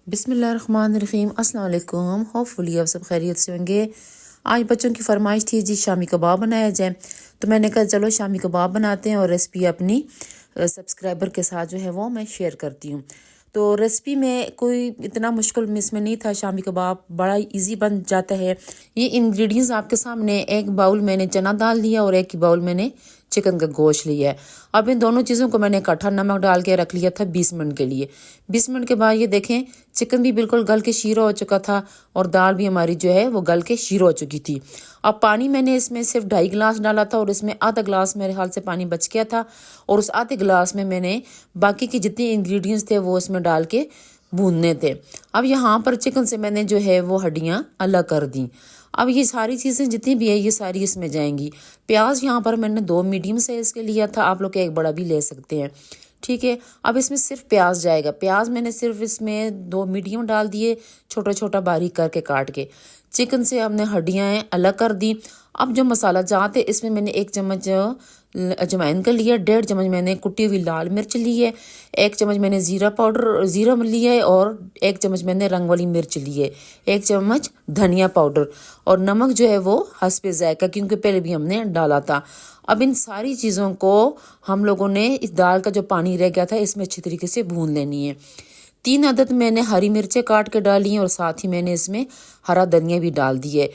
बिस्मिल्लाहिर्रहमानिर्रहीम, अस्सलाम वालेकुम। होपफुली आप सब खैरियत से होंगे। आज बच्चों की फरमाइश थी जी शामी कबाब बनाया जाए, तो मैंने कहा चलो शामी कबाब बनाते हैं और रेसिपी अपनी सब्सक्राइबर के साथ जो है वो मैं शेयर करती हूँ। तो रेसिपी में कोई इतना मुश्किल में इसमें नहीं था, शामी कबाब बड़ा इजी बन जाता है। ये इंग्रेडिएंट्स आपके सामने, एक बाउल मैंने चना दाल लिया और एक बाउल मैंने चिकन का गोश्त लिया है। अब इन दोनों चीज़ों को मैंने इकट्ठा नमक डाल के रख लिया था 20 मिनट के लिए। 20 मिनट के बाद ये देखें चिकन भी बिल्कुल गल के शीरा हो चुका था और दाल भी हमारी जो है वो गल के शीरा हो चुकी थी। अब पानी मैंने इसमें सिर्फ 2.5 गिलास डाला था और इसमें आधा गिलास मेरे हाल से पानी बच गया था, और उस आधे गिलास में मैंने बाकी के जितने इंग्रेडिएंट्स थे वो इसमें डाल के भूनने थे। अब यहाँ पर चिकन से मैंने जो है वो हड्डियाँ अलग कर दी। अब ये सारी चीज़ें जितनी भी है ये सारी इसमें जाएंगी। प्याज यहाँ पर मैंने 2 मीडियम साइज़ के लिया था, आप लोग एक बड़ा भी ले सकते हैं, ठीक है। अब इसमें सिर्फ प्याज जाएगा। प्याज मैंने सिर्फ इसमें 2 मीडियम डाल दिए, छोटा छोटा बारीक करके काट के। चिकन से हमने हड्डियाँ अलग कर दी। अब जो मसाला जाते इसमें मैंने 1 चम्मच अजवाइन का लिया, 1.5 चम्मच मैंने कुटी हुई लाल मिर्च ली है, 1 चम्मच मैंने ज़ीरा लिया है और 1 चम्मच मैंने रंग वाली मिर्च ली है, 1 चम्मच धनिया पाउडर, और नमक जो है वो हस्बे ज़ायका, क्योंकि पहले भी हमने डाला था। अब इन सारी चीज़ों को हम लोगों ने इस दाल का जो पानी रह गया था इसमें अच्छी तरीके से भून लेनी है। 3 अदद मैंने हरी मिर्चें काट के डाली हैं और साथ ही मैंने इसमें हरा धनिया भी डाल दी है।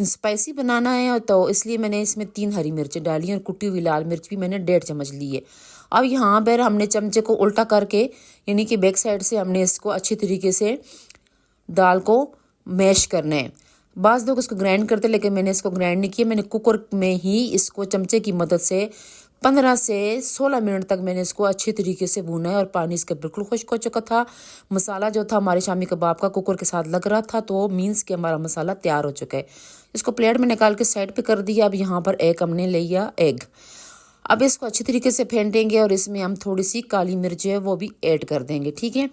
स्पाइसी बनाना है तो इसलिए मैंने इसमें 3 हरी मिर्चें डाली हैं और कुटी हुई लाल मिर्च भी मैंने 1.5 चम्मच ली है। अब यहाँ पर हमने चमचे को उल्टा करके, यानी कि बैक साइड से हमने इसको अच्छी तरीके से दाल को मैश करना है। बाज़ लोग इसको ग्राइंड करते, लेकिन मैंने इसको ग्राइंड नहीं किया। मैंने कुकर में ही इसको चमचे की मदद से 15 से 16 मिनट तक मैंने इसको अच्छी तरीके से भूना है और पानी इसका बिल्कुल खुश्क हो चुका था। मसाला जो था हमारे शामी कबाब का कुकर के साथ लग रहा था, तो मीन्स कि हमारा मसाला तैयार हो चुका है। इसको प्लेट में निकाल के साइड पे कर दिया। अब यहाँ पर एक हमने लिया एग। अब इसको अच्छी तरीके से फेंटेंगे और इसमें हम थोड़ी सी काली मिर्च है वो भी ऐड कर देंगे, ठीक है।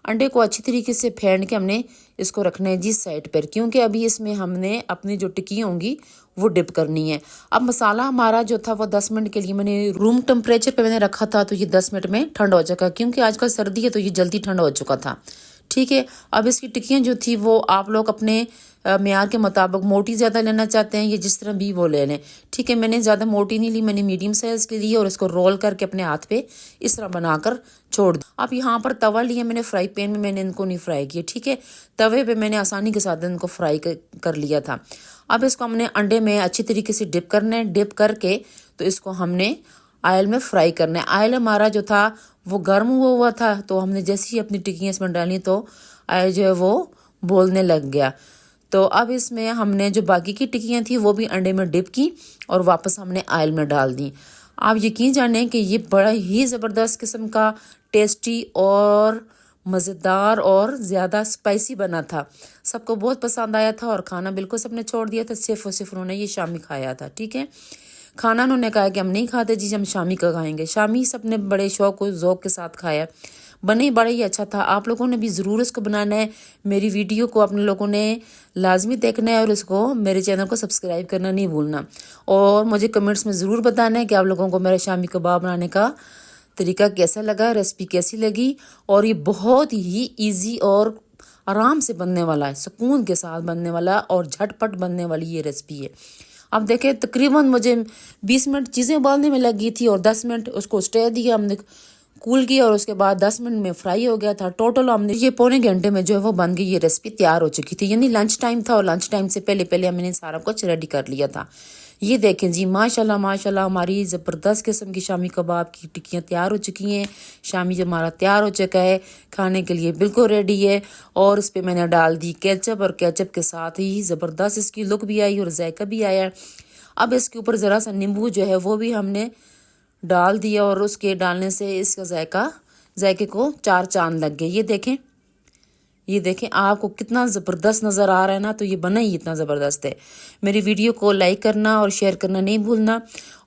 अंडे को अच्छी तरीके से फेंट के हमने इसको रखना है जिस साइड पर, क्योंकि अभी इसमें हमने अपनी जो टिक्की होंगी वो डिप करनी है। अब मसाला हमारा जो था वो 10 मिनट के लिए मैंने रूम टेम्परेचर पे मैंने रखा था, तो ये 10 मिनट में ठंडा हो चुका, क्योंकि आजकल सर्दी है तो ये जल्दी ठंडा हो चुका था, ठीक है। अब इसकी टिक्कियाँ जो थी वो आप लोग अपने मेयार के मुताबिक मोटी ज़्यादा लेना चाहते हैं, ये जिस तरह भी वो ले लें, ठीक है। मैंने ज़्यादा मोटी नहीं ली, मैंने मीडियम साइज़ की ली और इसको रोल करके अपने हाथ पे इस तरह बनाकर छोड़ दी। अब यहाँ पर तवा लिया मैंने, फ्राई पैन में मैंने इनको नहीं फ्राई किया, ठीक है। तवे पे मैंने आसानी के साथ इनको फ्राई कर लिया था। अब इसको हमने अंडे में अच्छी तरीके से डिप करना है। डिप करके तो इसको हमने ऑयल में फ्राई करना है। ऑयल हमारा जो था वो गर्म हुआ था, तो हमने जैसे ही अपनी टिक्कियाँ इसमें डाली तो ऑयल जो है वो बोलने लग गया। तो अब इसमें हमने जो बाकी की टिक्कियाँ थी वो भी अंडे में डिप की और वापस हमने ऑयल में डाल दी। आप यकीन जानें कि ये बड़ा ही ज़बरदस्त किस्म का टेस्टी और मज़ेदार और ज़्यादा स्पाइसी बना था। सबको बहुत पसंद आया था और खाना बिल्कुल सबने छोड़ दिया था, सिर्फ और सिर्फ उन्होंने ये शामी खाया था, ठीक है। खाना उन्होंने कहा कि हम नहीं खाते जी, हम शामी का खाएंगे। शामी सबने बड़े शौक और ज़ौक़ के साथ खाया, बने बड़ा ही अच्छा था। आप लोगों ने भी ज़रूर इसको बनाना है। मेरी वीडियो को अपने लोगों ने लाजमी देखना है और इसको मेरे चैनल को सब्सक्राइब करना नहीं भूलना, और मुझे कमेंट्स में ज़रूर बताना है कि आप लोगों को मेरा शामी कबाब बनाने का तरीका कैसा लगा, रेसिपी कैसी लगी। और ये बहुत ही ईजी और आराम से बनने वाला है, सुकून के साथ बनने वाला और झटपट बनने वाली ये रेसिपी है। अब देखें तकरीबन मुझे 20 मिनट चीज़ें उबालने में लगी थी और 10 मिनट उसको स्टे दिया हमने, कूल किया, और उसके बाद 10 मिनट में फ्राई हो गया था। टोटल हमने ये पौने घंटे में जो है वो बन गई, ये रेसिपी तैयार हो चुकी थी। यानी लंच टाइम था और लंच टाइम से पहले पहले हमने सारा कुछ रेडी कर लिया था। ये देखें जी, माशाल्लाह माशाल्लाह हमारी ज़बरदस्त किस्म की शामी कबाब की टिक्कियाँ तैयार हो चुकी हैं। शामी जो हमारा तैयार हो चुका है, खाने के लिए बिल्कुल रेडी है। और इस पर मैंने डाल दी केचप, और केचप के साथ ही ज़बरदस्त इसकी लुक भी आई और जायका भी आया। अब इसके ऊपर ज़रा सा नींबू जो है वो भी हमने डाल दिया और उसके डालने से इसका जायके को 4 चांद लग गए। ये देखें आपको कितना ज़बरदस्त नज़र आ रहा है ना, तो ये बना ही इतना ज़बरदस्त है। मेरी वीडियो को लाइक करना और शेयर करना नहीं भूलना,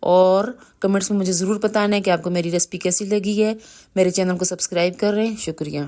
और कमेंट्स में मुझे ज़रूर बताना है कि आपको मेरी रेसिपी कैसी लगी है। मेरे चैनल को सब्सक्राइब कर रहे हैं, शुक्रिया।